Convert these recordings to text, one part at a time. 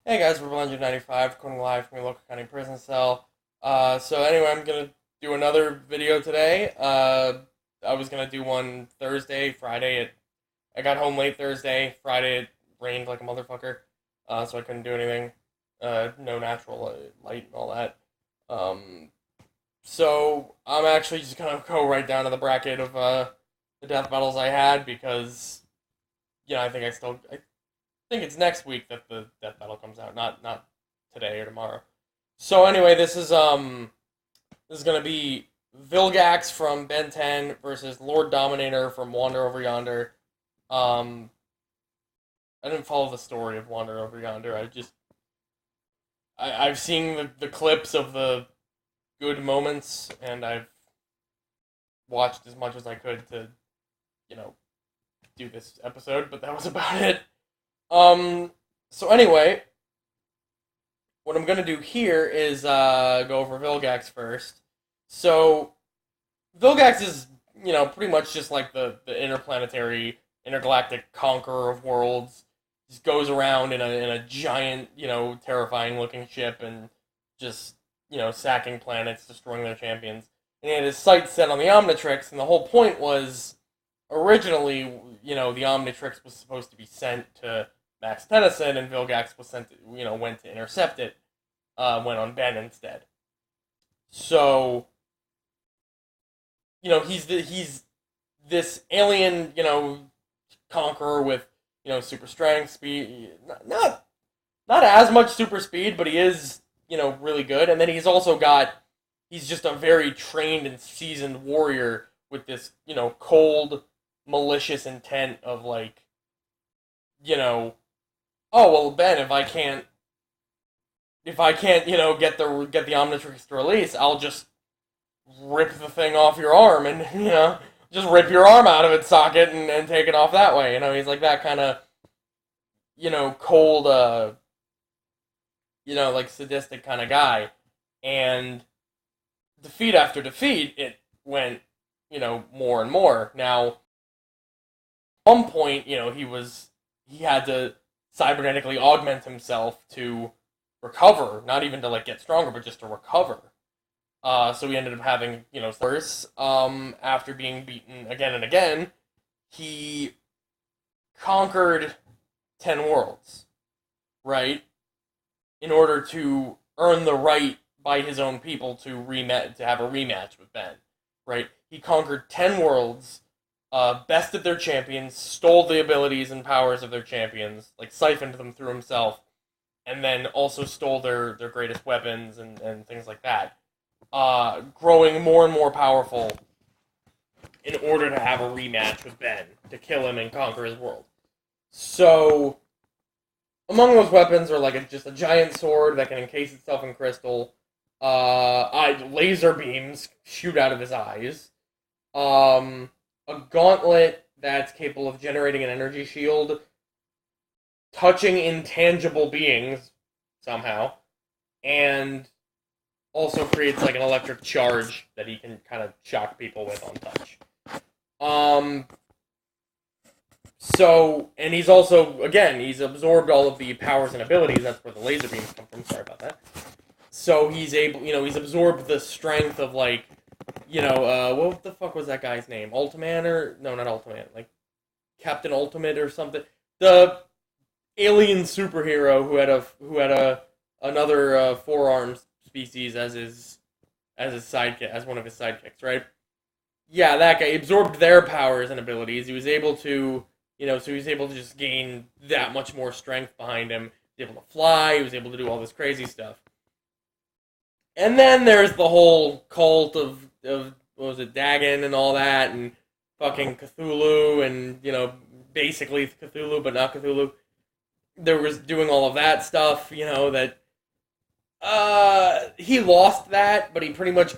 Hey guys, we're Blender95, coming live from your local county prison cell. So anyway, I'm gonna do another video today. I was gonna do one Thursday, Friday. I got home late Thursday. Friday it rained like a motherfucker, so I couldn't do anything. No natural light and all that. Um, so I'm actually just gonna go right down to the bracket of the death battles I had because I think it's next week that the death battle comes out, not today or tomorrow. So anyway, this is gonna be Vilgax from Ben 10 versus Lord Dominator from Wander Over Yonder. Um, I didn't follow the story of Wander Over Yonder. I've seen the clips of the good moments, and I've watched as much as I could to you know do this episode, but that was about it. Um, so anyway, what I'm gonna do here is go over Vilgax first. So Vilgax is pretty much just like the interplanetary intergalactic conqueror of worlds. Just goes around in a giant terrifying looking ship and just sacking planets, destroying their champions. And he had his sights set on the Omnitrix, and the whole point was originally the Omnitrix was supposed to be sent to Max Tennyson, and Vilgax was sent to, went to intercept it, went on Ben instead. So he's this alien conqueror with super strength, speed, not as much super speed, but he is really good. And then he's just a very trained and seasoned warrior with this cold, malicious intent of like you know oh well, Ben, if I can't get the Omnitrix to release, I'll just rip the thing off your arm and just rip your arm out of its socket and take it off that way. He's like that kind of cold, like sadistic kind of guy. And defeat after defeat, it went more and more. Now, at one point, he had to cybernetically augment himself to recover, not even to like get stronger, but just to recover. So he ended up having, worse. After being beaten again and again, he conquered 10 worlds, right? In order to earn the right by his own people to have a rematch with Ben, right? He conquered 10 worlds, bested their champions, stole the abilities and powers of their champions, like siphoned them through himself, and then also stole their greatest weapons and things like that. Growing more and more powerful in order to have a rematch with Ben, to kill him and conquer his world. So, among those weapons are like just a giant sword that can encase itself in crystal. Laser beams shoot out of his eyes. A gauntlet that's capable of generating an energy shield, touching intangible beings somehow, and also creates like an electric charge that he can kind of shock people with on touch. Um, and he's also, again, he's absorbed all of the powers and abilities. That's where the laser beams come from. Sorry about that. So he's able, he's absorbed the strength of like, what the fuck was that guy's name? Ultiman or no, not Ultiman, like Captain Ultimate or something. The alien superhero who had another forearms species as his sidekick, as one of his sidekicks, right? Yeah, that guy absorbed their powers and abilities. He was able to, so he was able to just gain that much more strength behind him. He was able to fly. He was able to do all this crazy stuff. And then there's the whole cult of what was it, Dagon and all that, and fucking Cthulhu, and basically Cthulhu but not Cthulhu. There was doing all of that stuff, that he lost that, but he pretty much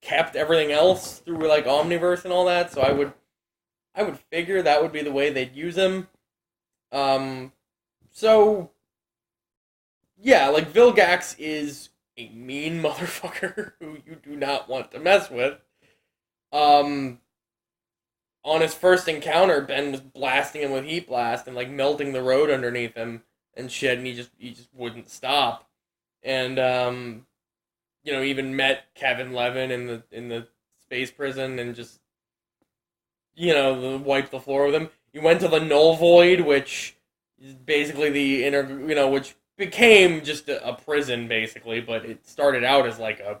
kept everything else through like Omniverse and all that. So I would figure that would be the way they'd use him. So yeah, like Vilgax is a mean motherfucker who you do not want to mess with. Um, on his first encounter, Ben was blasting him with heat blast and like melting the road underneath him, and shit, and he just wouldn't stop. And even met Kevin Levin in the space prison, and just wiped the floor with him. He went to the Null Void, which is basically the which became just a prison basically, but it started out as it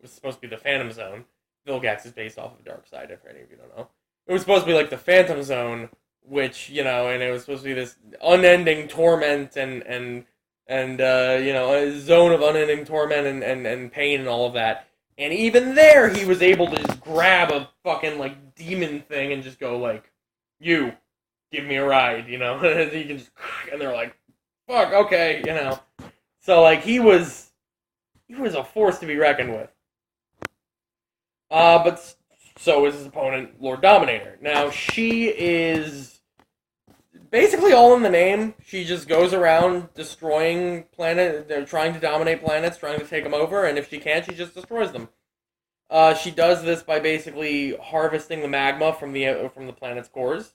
was supposed to be the Phantom Zone. Vilgax is based off of Darkseid, if any of you don't know. It was supposed to be like the Phantom Zone, which and it was supposed to be this unending torment and a zone of unending torment and pain and all of that. And even there, he was able to just grab a fucking demon thing and just go "You, give me a ride," he can just, and they're like, "Fuck, okay," So he was a force to be reckoned with. But so is his opponent, Lord Dominator. Now she is basically all in the name. She just goes around destroying planets. They're trying to dominate planets, trying to take them over, and if she can't, she just destroys them. She does this by basically harvesting the magma from the planet's cores,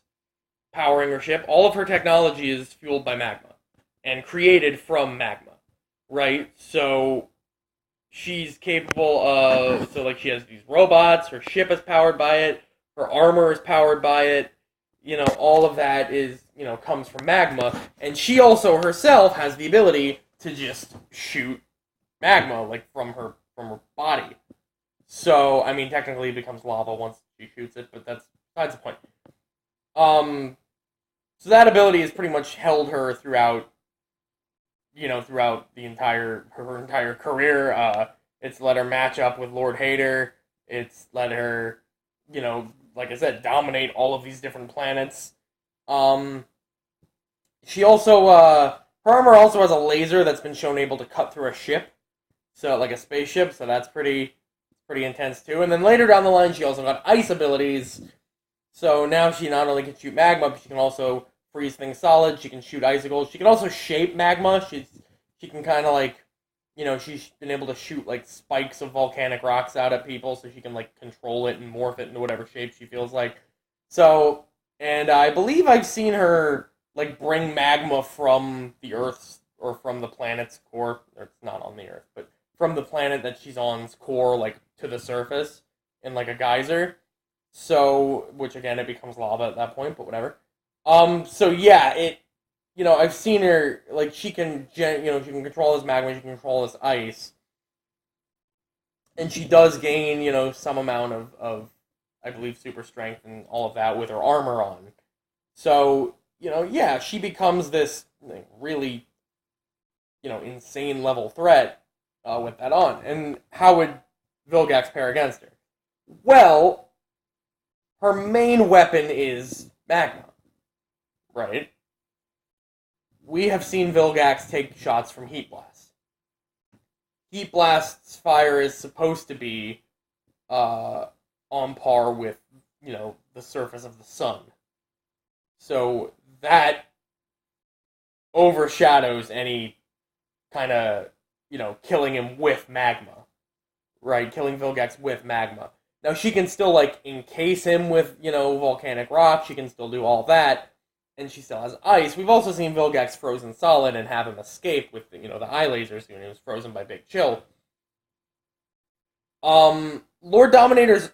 powering her ship. All of her technology is fueled by magma and created from magma, right? So she's capable of, she has these robots, her ship is powered by it, her armor is powered by it, all of that is, comes from magma, and she also herself has the ability to just shoot magma, from her body. So, I mean, technically it becomes lava once she shoots it, but that's besides the point. So that ability has pretty much held her throughout her entire career. It's let her match up with Lord Hader. It's let her, like I said, dominate all of these different planets. She also, her armor also has a laser that's been shown able to cut through a ship, so like a spaceship. So that's pretty intense too. And then later down the line, she also got ice abilities. So now she not only can shoot magma, but she can also freeze things solid. She can shoot icicles. She can also shape magma. She can kind of she's been able to shoot spikes of volcanic rocks out at people, so she can control it and morph it into whatever shape she feels like. So, and I believe I've seen her bring magma from the Earth's or from the planet's core. Or it's not on the Earth, but from the planet that she's on's core, to the surface in a geyser. So, which again, it becomes lava at that point, but whatever. So yeah, I've seen her, she can, she can control this magma, she can control this ice. And she does gain, some amount of, I believe, super strength and all of that with her armor on. So, yeah, she becomes this really, insane level threat with that on. And how would Vilgax pair against her? Well, her main weapon is magma, right? We have seen Vilgax take shots from Heat Blast. Heat Blast's fire is supposed to be on par with, the surface of the sun. So that overshadows any kind of, killing him with magma. Right, killing Vilgax with magma. Now, she can still, encase him with, volcanic rock. She can still do all that. And she still has ice. We've also seen Vilgax frozen solid and have him escape with, the eye lasers when he was frozen by Big Chill. Lord Dominator's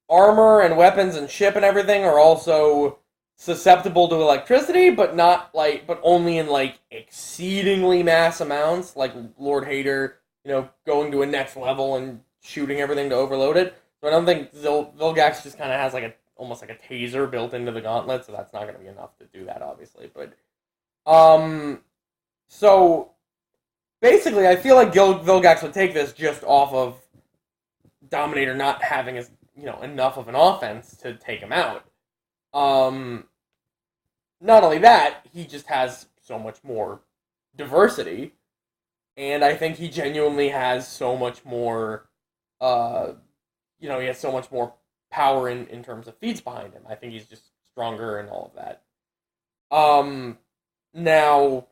armor and weapons and ship and everything are also susceptible to electricity, but but only in, exceedingly mass amounts, like Lord Hader, going to a next level and shooting everything to overload it. So I don't think Vilgax just kind of has almost like a taser built into the gauntlet, so that's not going to be enough to do that, obviously. But so basically, I feel like Vilgax would take this just off of Dominator not having enough of an offense to take him out. Not only that, he just has so much more diversity, and I think he genuinely has so much more. He has so much more power in terms of feats behind him. I think he's just stronger and all of that. Now,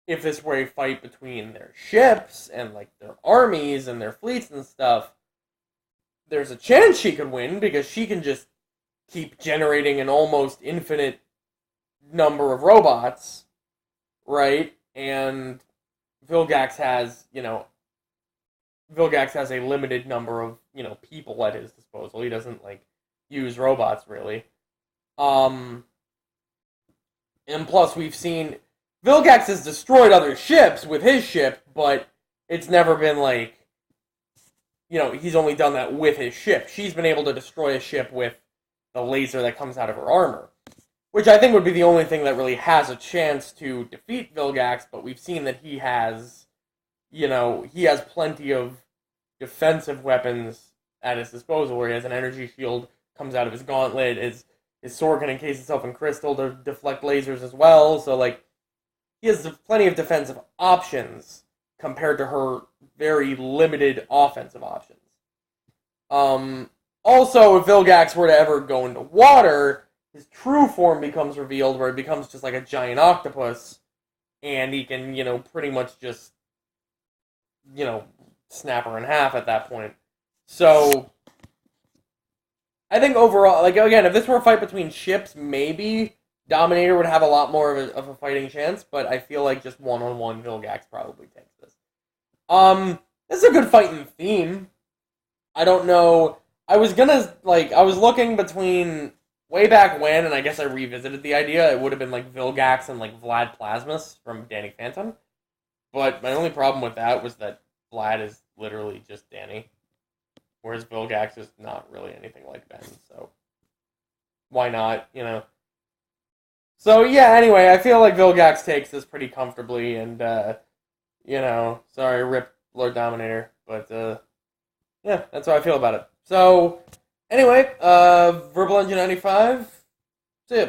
if this were a fight between their ships and their armies and their fleets and stuff, there's a chance she could win because she can just keep generating an almost infinite number of robots, right? And Vilgax has, Vilgax has a limited number of, people at his disposal. He doesn't like use robots really. Um and plus we've seen Vilgax has destroyed other ships with his ship, but it's never been like, he's only done that with his ship. She's been able to destroy a ship with the laser that comes out of her armor, which I think would be the only thing that really has a chance to defeat Vilgax, but we've seen that he has, he has plenty of defensive weapons at his disposal, where he has an energy shield, comes out of his gauntlet, his sword can encase itself in crystal to deflect lasers as well, so, like, he has plenty of defensive options compared to her very limited offensive options. Also, if Vilgax were to ever go into water, his true form becomes revealed, where it becomes just like a giant octopus, and he can, pretty much just, snap her in half at that point. So, I think overall, like, again, if this were a fight between ships, maybe Dominator would have a lot more of a fighting chance, but I feel like just one-on-one, Vilgax probably takes this. This is a good fighting theme. I don't know. I was looking between way back when, and I guess I revisited the idea. It would have been like Vilgax and like Vlad Plasmus from Danny Phantom. But my only problem with that was that Vlad is literally just Danny, whereas Vilgax is not really anything like Ben. So why not? So yeah. Anyway, I feel like Vilgax takes this pretty comfortably, and sorry, rip Lord Dominator, but yeah, that's how I feel about it. So, anyway, Verbal Engine 95, see ya.